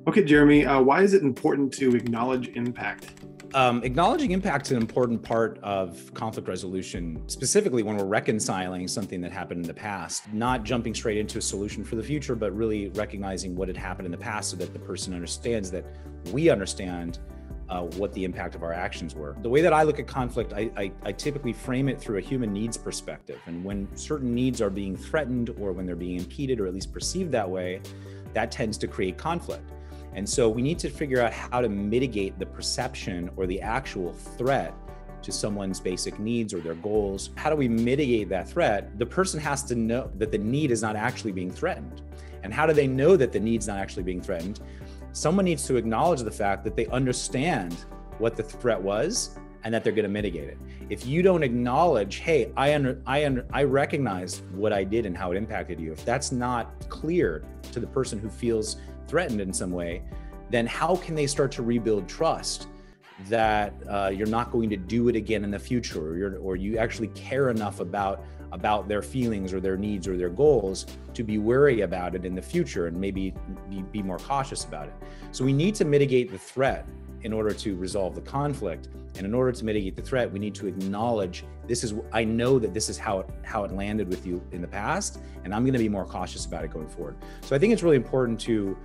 Okay, Jeremy, why is it important to acknowledge impact? Acknowledging impact is an important part of conflict resolution, specifically when we're reconciling something that happened in the past, not jumping straight into a solution for the future, but really recognizing what had happened in the past so that the person understands that we understand what the impact of our actions were. The way that I look at conflict, I typically frame it through a human needs perspective. And when certain needs are being threatened or when they're being impeded or at least perceived that way, that tends to create conflict. And so we need to figure out how to mitigate the perception or the actual threat to someone's basic needs or their goals. How do we mitigate that threat? The person has to know that the need is not actually being threatened. And how do they know that the need's not actually being threatened? Someone needs to acknowledge the fact that they understand what the threat was and that they're going to mitigate it. If you don't acknowledge, hey, I recognize what I did and how it impacted you, if that's not clear to the person who feels threatened in some way, then how can they start to rebuild trust that you're not going to do it again in the future, or you actually care enough about their feelings or their needs or their goals to be wary about it in the future and maybe be more cautious about it. So we need to mitigate the threat in order to resolve the conflict. And in order to mitigate the threat, we need to acknowledge I know that this is how it landed with you in the past, and I'm going to be more cautious about it going forward. So I think it's really important to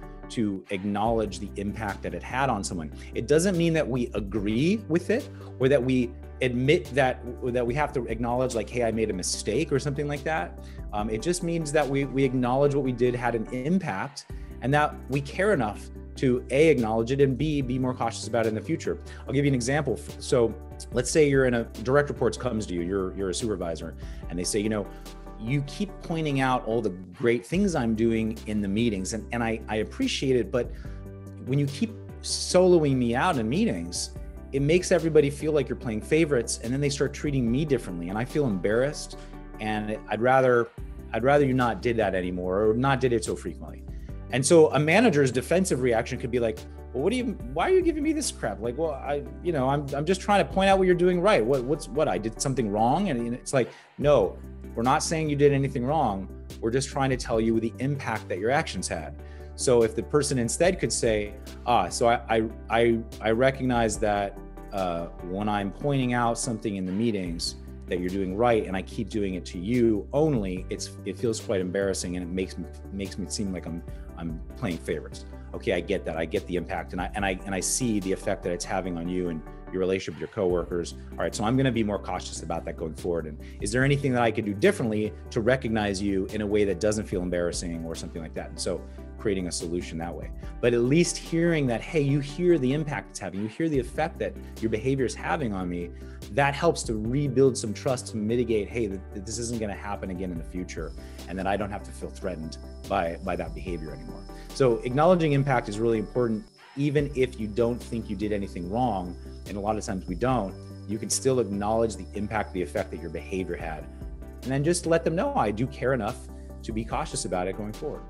acknowledge the impact that it had on someone. It doesn't mean that we agree with it or that we admit that we have to acknowledge like, hey, I made a mistake or something like that. It just means that we acknowledge what we did had an impact and that we care enough to A, acknowledge it, and B, be more cautious about it in the future. I'll give you an example. So let's say you're in direct reports comes to you, you're a supervisor, and they say, you keep pointing out all the great things I'm doing in the meetings, and I appreciate it, but when you keep soloing me out in meetings, it makes everybody feel like you're playing favorites, and then they start treating me differently, and I feel embarrassed, and I'd rather you not did that anymore, or not did it so frequently. And so a manager's defensive reaction could be like, well, why are you giving me this crap? Like, well, I'm just trying to point out what you're doing right. What I did something wrong? And it's like, no, we're not saying you did anything wrong. We're just trying to tell you the impact that your actions had. So if the person instead could say, so I recognize that when I'm pointing out something in the meetings that you're doing right, and I keep doing it to you only, it feels quite embarrassing, and it makes me seem like I'm playing favorites. Okay, I get that. I get the impact, and I see the effect that it's having on you and your relationship with your coworkers. All right, so I'm going to be more cautious about that going forward. And is there anything that I could do differently to recognize you in a way that doesn't feel embarrassing or something like that? And so creating a solution that way. But at least hearing that, hey, you hear the impact it's having, you hear the effect that your behavior is having on me, that helps to rebuild some trust to mitigate, hey, that this isn't going to happen again in the future, and that I don't have to feel threatened by that behavior anymore. So acknowledging impact is really important, even if you don't think you did anything wrong, and a lot of times we don't. You can still acknowledge the impact, the effect that your behavior had, and then just let them know, I do care enough to be cautious about it going forward.